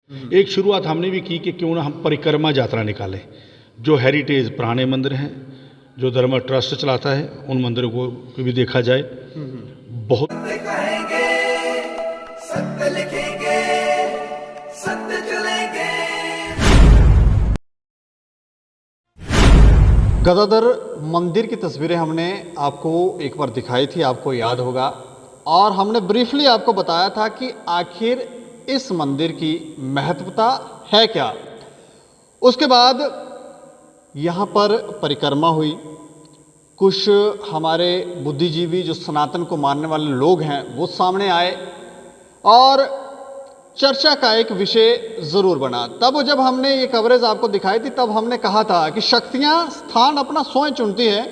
एक शुरुआत हमने भी की कि क्यों ना हम परिक्रमा यात्रा निकालें, जो हेरिटेज पुराने मंदिर हैं, जो धर्म ट्रस्ट चलाता है, उन मंदिरों को भी देखा जाए। बहुत कहेंगे, सत्य लिखेंगे, सत्य चलेंगे। गदाधर मंदिर की तस्वीरें हमने आपको एक बार दिखाई थी, आपको याद होगा, और हमने ब्रीफली आपको बताया था कि आखिर इस मंदिर की महत्वता है क्या। उसके बाद यहाँ पर परिक्रमा हुई, कुछ हमारे बुद्धिजीवी जो सनातन को मानने वाले लोग हैं वो सामने आए और चर्चा का एक विषय ज़रूर बना। तब जब हमने ये कवरेज आपको दिखाई थी तब हमने कहा था कि शक्तियाँ स्थान अपना स्वयं चुनती है,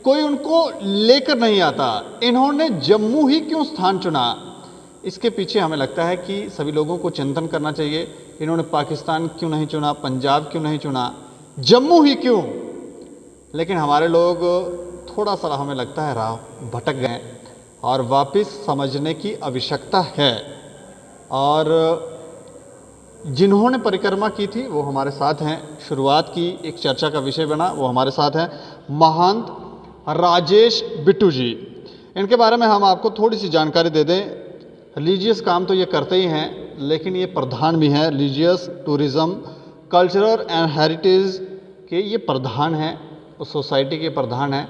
कोई उनको लेकर नहीं आता। इन्होंने जम्मू ही क्यों स्थान चुना, इसके पीछे हमें लगता है कि सभी लोगों को चिंतन करना चाहिए। इन्होंने पाकिस्तान क्यों नहीं चुना, पंजाब क्यों नहीं चुना, जम्मू ही क्यों। लेकिन हमारे लोग थोड़ा सा हमें लगता है राह भटक गए और वापस समझने की आवश्यकता है। और जिन्होंने परिक्रमा की थी वो हमारे साथ हैं, शुरुआत की एक चर्चा का विषय बना, वो हमारे साथ हैं महंत राजेश बिट्टू जी। इनके बारे में हम आपको थोड़ी सी जानकारी दे दें। रिलीजियस काम तो ये करते ही हैं, लेकिन ये प्रधान भी हैं, religious tourism cultural and heritage के ये प्रधान हैं, उस सोसाइटी के प्रधान हैं।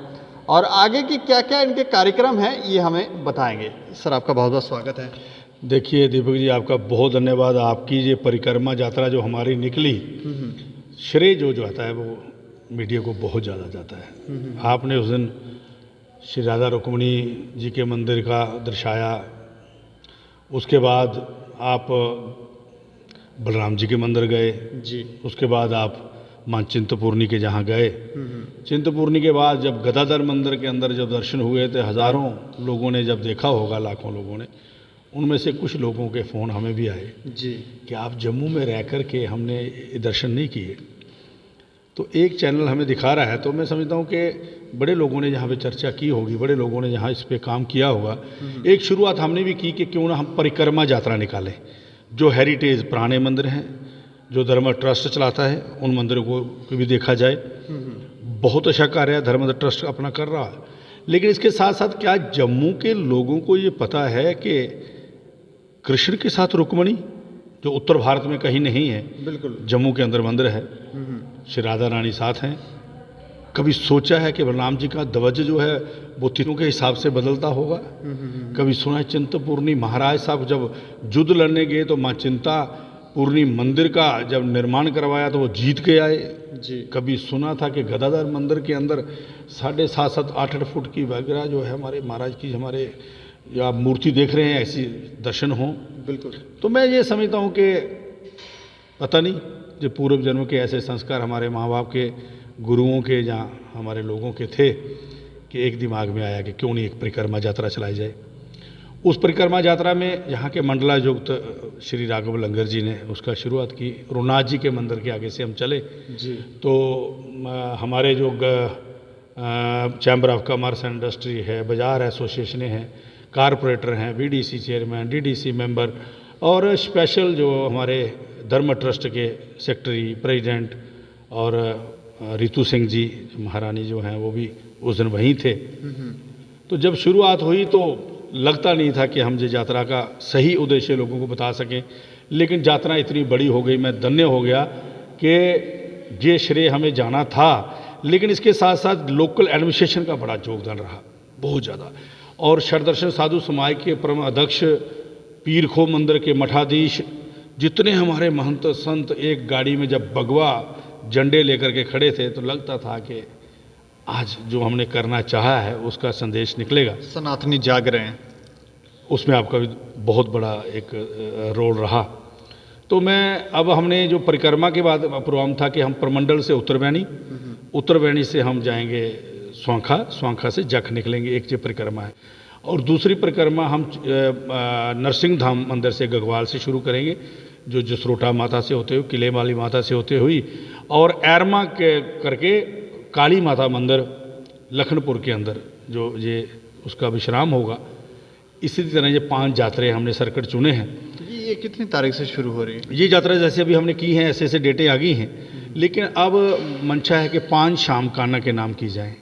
और आगे की क्या क्या इनके कार्यक्रम हैं ये हमें बताएंगे। सर आपका बहुत बहुत स्वागत है। देखिए दीपक जी, आपका बहुत धन्यवाद। आपकी ये परिक्रमा यात्रा जो हमारी निकली, श्रेय जो आता है वो मीडिया को बहुत ज़्यादा जाता है। आपने उस दिन श्री राधा रुक्मिणी जी के मंदिर का दर्शाया, उसके बाद आप बलराम जी के मंदिर गए जी, उसके बाद आप मां चिंतपूर्णी के जहाँ गए। चिंतपूर्णी के बाद जब गदाधर मंदिर के अंदर जब दर्शन हुए तो हज़ारों लोगों ने जब देखा होगा, लाखों लोगों ने, उनमें से कुछ लोगों के फ़ोन हमें भी आए जी, कि आप जम्मू में रह कर के हमने ये दर्शन नहीं किए। तो एक चैनल हमें दिखा रहा है, तो मैं समझता हूँ कि बड़े लोगों ने जहाँ पे चर्चा की होगी, बड़े लोगों ने जहाँ इस पे काम किया होगा। एक शुरुआत हमने भी की कि क्यों ना हम परिक्रमा यात्रा निकालें, जो हेरिटेज पुराने मंदिर हैं, जो धर्म ट्रस्ट चलाता है, उन मंदिरों को भी देखा जाए। बहुत अच्छा कार्य है धर्म ट्रस्ट अपना कर रहा है। लेकिन इसके साथ साथ क्या जम्मू के लोगों को ये पता है कि कृष्ण के साथ रुक्मिणी, जो उत्तर भारत में कहीं नहीं है, बिल्कुल जम्मू के अंदर मंदिर है, श्री राधा रानी साथ हैं। कभी सोचा है कि बलराम जी का ध्वज जो है वो तीनों के हिसाब से बदलता होगा? कभी सुना है चिंतपूर्णी महाराज साहब जब युद्ध लड़ने गए तो माँ चिंतपूर्णी मंदिर का जब निर्माण करवाया तो वो जीत के आए जी। कभी सुना था कि गदाधर मंदिर के अंदर 7.5 8 फुट की वगैरह जो है हमारे महाराज की, हमारे या आप मूर्ति देख रहे हैं, ऐसी दर्शन हो? बिल्कुल। तो मैं ये समझता हूँ कि पता नहीं जो पूर्व जन्म के ऐसे संस्कार हमारे माँ बाप के, गुरुओं के, जहाँ हमारे लोगों के थे, कि एक दिमाग में आया कि क्यों नहीं एक परिक्रमा यात्रा चलाई जाए। उस परिक्रमा यात्रा में यहाँ के मंडलायुक्त श्री राघव लंगर जी ने उसका शुरुआत की। रुनाथ जी के मंदिर के आगे से हम चले जी। तो हमारे जो chamber of commerce and industry है, बाज़ार एसोसिएशनें हैं, कारपोरेटर हैं, बीडीसी चेयरमैन, डीडीसी मेंबर, और स्पेशल जो हमारे धर्म ट्रस्ट के सेक्रेटरी प्रेसिडेंट और रितु सिंह जी महारानी जो हैं वो भी उस दिन वहीं थे। तो जब शुरुआत हुई तो लगता नहीं था कि हम ये यात्रा का सही उद्देश्य लोगों को बता सकें, लेकिन यात्रा इतनी बड़ी हो गई, मैं धन्य हो गया कि ये श्रेय हमें जाना था। लेकिन इसके साथ साथ लोकल एडमिनिस्ट्रेशन का बड़ा योगदान रहा, बहुत ज़्यादा। और शरदर्शन साधु समाज के परम अध्यक्ष, पीर खो मंदिर के मठाधीश, जितने हमारे महंत संत एक गाड़ी में जब भगवा झंडे लेकर के खड़े थे तो लगता था कि आज जो हमने करना चाहा है उसका संदेश निकलेगा, सनातनी जाग रहे हैं। उसमें आपका भी बहुत बड़ा एक रोल रहा। तो मैं अब हमने जो परिक्रमा के बाद प्रोग्राम था कि हम प्रमंडल से उत्तरवैनी से हम जाएंगे स्वांखा, स्वांखा से जख निकलेंगे, एक ये परिक्रमा है। और दूसरी परिक्रमा हम नरसिंह धाम मंदिर से गगवाल से शुरू करेंगे, जो जसरोटा माता से होते हुए, किले वाली माता से होते हुई, और एरमा के करके काली माता मंदिर लखनपुर के अंदर जो ये उसका विश्राम होगा। इसी तरह ये 5 यात्राएं हमने सर्किट चुने हैं। ये कितनी तारीख से शुरू हो रही है? ये यात्रा जैसे अभी हमने की है, ऐसे ऐसे डेटें आ गई हैं, लेकिन अब मंशा है कि 5 शाम कान्हा के नाम की जाए।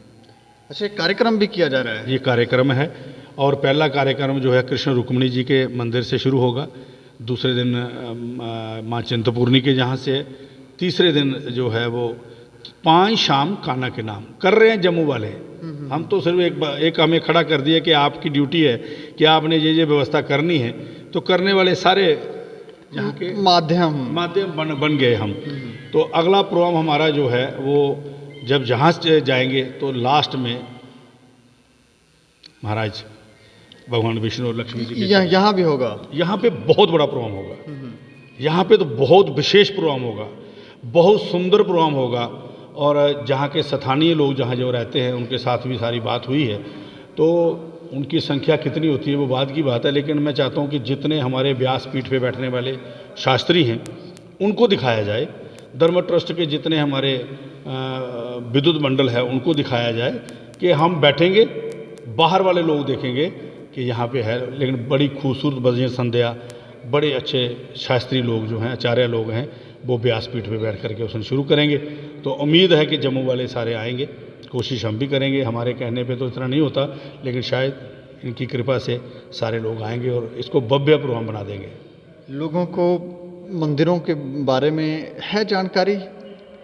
अच्छा, एक कार्यक्रम भी किया जा रहा है। ये कार्यक्रम है, और पहला कार्यक्रम जो है कृष्ण रुक्मिणी जी के मंदिर से शुरू होगा, दूसरे दिन माँ चिंतपूर्णी के जहाँ से है, तीसरे दिन जो है वो 5 शाम कान्हा के नाम कर रहे हैं जम्मू वाले। हम तो सिर्फ एक हमें खड़ा कर दिया कि आपकी ड्यूटी है कि आपने ये व्यवस्था करनी है, तो करने वाले सारे यहाँ के माध्यम बन गए हम। तो अगला प्रोग्राम हमारा जो है वो जब जहाँ से जाएंगे तो लास्ट में महाराज भगवान विष्णु और लक्ष्मी जी के यहाँ भी होगा। यहाँ पे बहुत बड़ा प्रोग्राम होगा, यहाँ पे तो बहुत विशेष प्रोग्राम होगा, बहुत सुंदर प्रोग्राम होगा। और जहाँ के स्थानीय लोग जहाँ जो रहते हैं उनके साथ भी सारी बात हुई है, तो उनकी संख्या कितनी होती है वो बाद की बात है, लेकिन मैं चाहता हूँ कि जितने हमारे व्यासपीठ पे बैठने वाले शास्त्री हैं उनको दिखाया जाए, धर्म ट्रस्ट के जितने हमारे विद्युत मंडल है उनको दिखाया जाए कि हम बैठेंगे, बाहर वाले लोग देखेंगे कि यहाँ पे है, लेकिन बड़ी खूबसूरत भजन संध्या, बड़े अच्छे शास्त्री लोग जो हैं, आचार्य लोग हैं, वो व्यासपीठ पे बैठ करके उसमें शुरू करेंगे। तो उम्मीद है कि जम्मू वाले सारे आएंगे, कोशिश हम भी करेंगे, हमारे कहने पे तो इतना नहीं होता, लेकिन शायद इनकी कृपा से सारे लोग आएंगे और इसको भव्य प्रोग्राम बना देंगे। लोगों को मंदिरों के बारे में है जानकारी?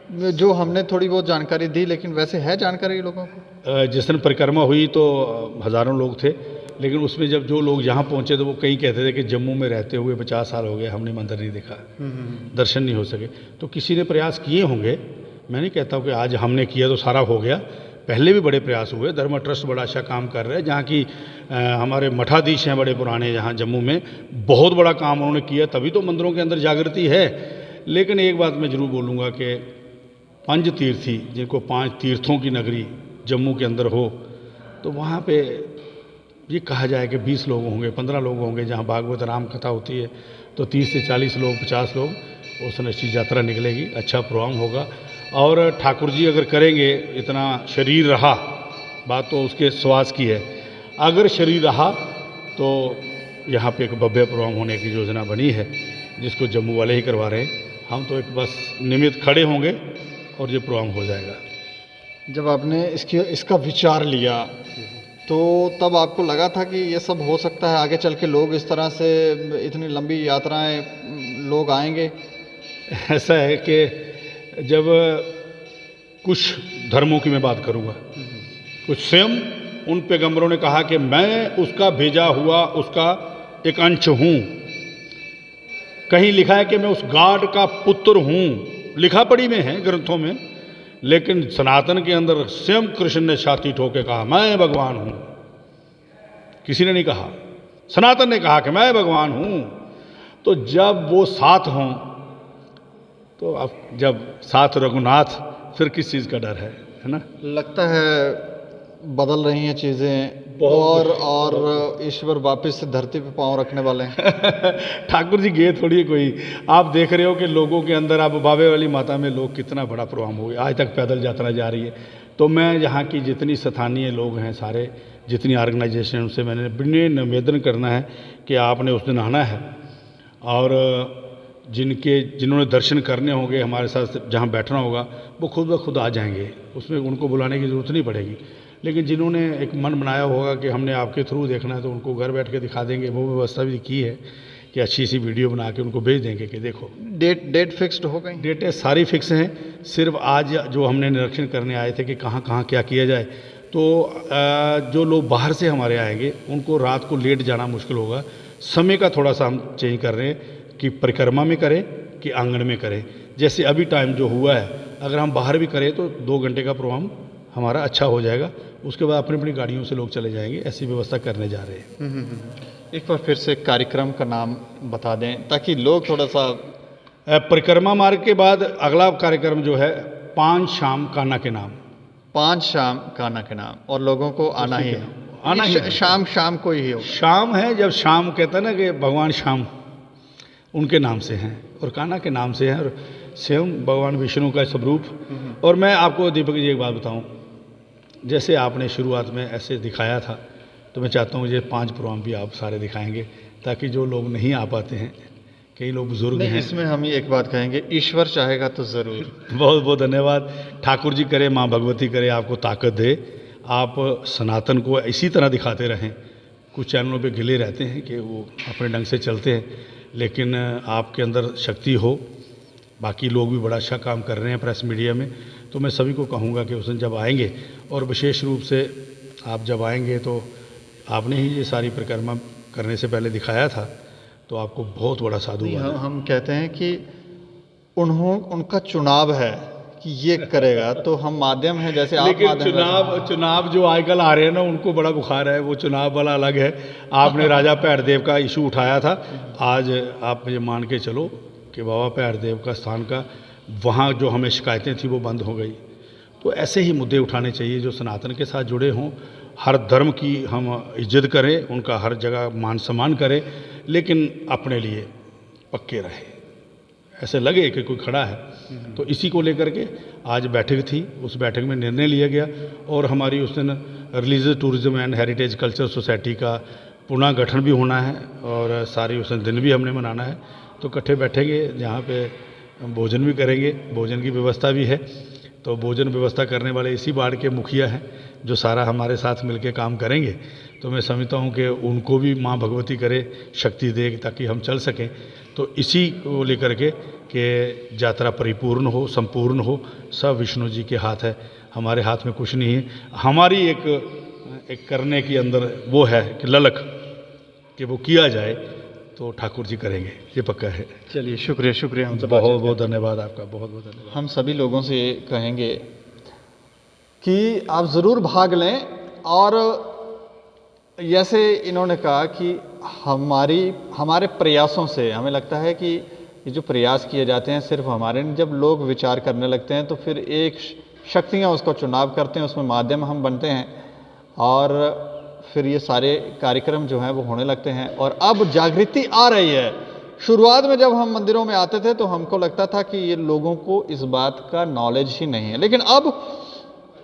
जो हमने थोड़ी बहुत जानकारी दी, लेकिन वैसे है जानकारी लोगों को? जिस दिन परिक्रमा हुई तो हज़ारों लोग थे, लेकिन उसमें जब जो लोग यहाँ पहुँचे तो वो कई कहते थे कि जम्मू में रहते हुए 50 साल हो गए, हमने मंदिर नहीं देखा, दर्शन नहीं हो सके। तो किसी ने प्रयास किए होंगे, मैं नहीं कहता हूँ कि आज हमने किया तो सारा हो गया, पहले भी बड़े प्रयास हुए। धर्म ट्रस्ट बड़ा अच्छा काम कर रहे हैं, जहाँ की हमारे मठाधीश हैं बड़े पुराने, यहाँ जम्मू में बहुत बड़ा काम उन्होंने किया, तभी तो मंदिरों के अंदर जागृति है। लेकिन एक बात मैं ज़रूर बोलूँगा कि पंच तीर्थी, जिनको 5 तीर्थों की नगरी जम्मू के अंदर हो, तो वहाँ पे ये कहा जाए कि 20 लोग होंगे, 15 लोग होंगे, जहाँ भागवत राम कथा होती है तो 30 से 40 लोग, 50 लोग, उस निश्चित यात्रा निकलेगी, अच्छा प्रोग्राम होगा। और ठाकुर जी अगर करेंगे, इतना शरीर रहा, बात तो उसके श्वास की है, अगर शरीर रहा तो यहाँ पे एक भव्य प्रोग्राम होने की योजना बनी है, जिसको जम्मू वाले ही करवा रहे हैं। हम तो एक बस निमित्त खड़े होंगे और ये प्रोग्राम हो जाएगा। जब आपने इसका विचार लिया तो तब आपको लगा था कि ये सब हो सकता है आगे चल के, लोग इस तरह से इतनी लंबी यात्राएं लोग आएंगे? ऐसा है कि जब कुछ धर्मों की मैं बात करूँगा, कुछ स्वयं उन पैगंबरों ने कहा कि मैं उसका भेजा हुआ उसका एक अंश हूँ, कहीं लिखा है कि मैं उस गाड का पुत्र हूँ, लिखा पढ़ी में है ग्रंथों में, लेकिन सनातन के अंदर स्वयं कृष्ण ने छाती ठोक के कहा मैं भगवान हूँ। किसी ने नहीं कहा, सनातन ने कहा कि मैं भगवान हूँ। तो जब वो साथ हों, तो अब जब साथ रघुनाथ, फिर किस चीज़ का डर है ना? लगता है बदल रही हैं चीज़ें, और ईश्वर वापस से धरती पे पांव रखने वाले हैं। ठाकुर जी गए थोड़ी कोई, आप देख रहे हो कि लोगों के अंदर, अब बाबे वाली माता में लोग कितना बड़ा प्रोग्राम हो गया, आज तक पैदल यात्रा जा रही है। तो मैं यहाँ की जितनी स्थानीय लोग हैं सारे, जितनी ऑर्गेनाइजेशन, उनसे मैंने विनय निवेदन करना है कि आपने उस दिन आना है, और जिन्होंने दर्शन करने होंगे हमारे साथ, जहाँ बैठना होगा, वो खुद ब खुद आ जाएंगे, उसमें उनको बुलाने की ज़रूरत नहीं पड़ेगी। लेकिन जिन्होंने एक मन बनाया होगा कि हमने आपके थ्रू देखना है, तो उनको घर बैठ के दिखा देंगे। वो व्यवस्था भी की है कि अच्छी सी वीडियो बना के उनको भेज देंगे कि देखो। डेट फिक्स्ड हो गई? डेटें सारी फिक्स हैं, सिर्फ आज जो हमने निरीक्षण करने आए थे कि कहाँ कहाँ क्या किया जाए। तो जो लोग बाहर से हमारे आएंगे उनको रात को लेट जाना मुश्किल होगा, समय का थोड़ा सा हम चेंज कर रहे हैं कि परिक्रमा में करें कि आंगन में करें। जैसे अभी टाइम जो हुआ है, अगर हम बाहर भी करें तो 2 घंटे का प्रोग्राम हमारा अच्छा हो जाएगा, उसके बाद अपनी अपनी गाड़ियों से लोग चले जाएंगे। ऐसी व्यवस्था करने जा रहे हैं। एक बार फिर से कार्यक्रम का नाम बता दें ताकि लोग थोड़ा सा। परिक्रमा मार्ग के बाद अगला कार्यक्रम जो है 5 शाम कान्हा के नाम। 5 शाम कान्हा के नाम, और लोगों को आना ही है, आना ही है। शाम को ही हो। शाम है, जब शाम कहता है ना कि भगवान शाम उनके नाम से हैं और कान्हा के नाम से हैं, और स्वयं भगवान विष्णु का स्वरूप। और मैं आपको दीपक जी एक बात बताऊं, जैसे आपने शुरुआत में ऐसे दिखाया था, तो मैं चाहता हूँ ये 5 प्रोग्राम भी आप सारे दिखाएंगे, ताकि जो लोग नहीं आ पाते हैं, कई लोग बुजुर्ग नहीं, हैं। इसमें हम ही एक बात कहेंगे, ईश्वर चाहेगा तो ज़रूर। बहुत बहुत धन्यवाद। ठाकुर जी करे, माँ भगवती करे आपको ताकत दे, आप सनातन को इसी तरह दिखाते रहें। कुछ चैनलों पे गिले रहते हैं कि वो अपने ढंग से चलते हैं, लेकिन आपके अंदर शक्ति हो। बाकी लोग भी बड़ा अच्छा काम कर रहे हैं प्रेस मीडिया में, तो मैं सभी को कहूँगा कि उस दिन जब आएंगे, और विशेष रूप से आप जब आएंगे तो आपने ही ये सारी परिक्रमा करने से पहले दिखाया था, तो आपको बहुत बड़ा साधु नहीं, हुआ। हम कहते हैं कि उनका चुनाव है कि ये करेगा, तो हम माध्यम हैं, जैसे आप लेकिन माध्यम हैं। चुनाव जो आजकल आ रहे हैं ना, उनको बड़ा बुखार है, वो चुनाव वाला अलग है। आपने राजा भैरदेव का इशू उठाया था, आज आप ये मान के चलो कि बाबा भैरदेव का स्थान का वहाँ जो हमें शिकायतें थी वो बंद हो गई। तो ऐसे ही मुद्दे उठाने चाहिए जो सनातन के साथ जुड़े हों। हर धर्म की हम इज्जत करें, उनका हर जगह मान सम्मान करें, लेकिन अपने लिए पक्के रहें। ऐसे लगे कि कोई खड़ा है, तो इसी को लेकर के आज बैठक थी। उस बैठक में निर्णय लिया गया, और हमारी उस दिन religious tourism and heritage culture society का पुनः गठन भी होना है, और सारी उस दिन भी हमने मनाना है। तो इकट्ठे बैठेंगे, जहाँ पे भोजन भी करेंगे, भोजन की व्यवस्था भी है। तो भोजन व्यवस्था करने वाले इसी वार्ड के मुखिया हैं, जो सारा हमारे साथ मिलके काम करेंगे। तो मैं समझता हूँ कि उनको भी माँ भगवती करे शक्ति दे, ताकि हम चल सकें। तो इसी को लेकर के कि यात्रा परिपूर्ण हो, संपूर्ण हो, सब विष्णु जी के हाथ है, हमारे हाथ में कुछ नहीं है। हमारी एक करने के अंदर वो है कि ललक कि वो किया जाए, तो ठाकुर जी करेंगे, ये पक्का है। चलिए, शुक्रिया। हम बहुत बहुत धन्यवाद आपका, बहुत बहुत धन्यवाद। हम सभी लोगों से कहेंगे कि आप ज़रूर भाग लें, और जैसे इन्होंने कहा कि हमारे प्रयासों से हमें लगता है कि ये जो प्रयास किए जाते हैं सिर्फ हमारे, जब लोग विचार करने लगते हैं तो फिर एक शक्तियाँ उसको चुनाव करते हैं, उसमें माध्यम हम बनते हैं, और फिर ये सारे कार्यक्रम जो हैं वो होने लगते हैं। और अब जागृति आ रही है। शुरुआत में जब हम मंदिरों में आते थे तो हमको लगता था कि ये लोगों को इस बात का नॉलेज ही नहीं है, लेकिन अब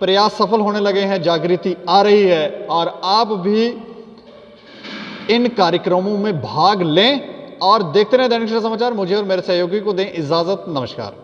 प्रयास सफल होने लगे हैं, जागृति आ रही है, और आप भी इन कार्यक्रमों में भाग लें और देखते रहें दैनिक सवेरा समाचार। मुझे और मेरे सहयोगी को दें इजाज़त। नमस्कार।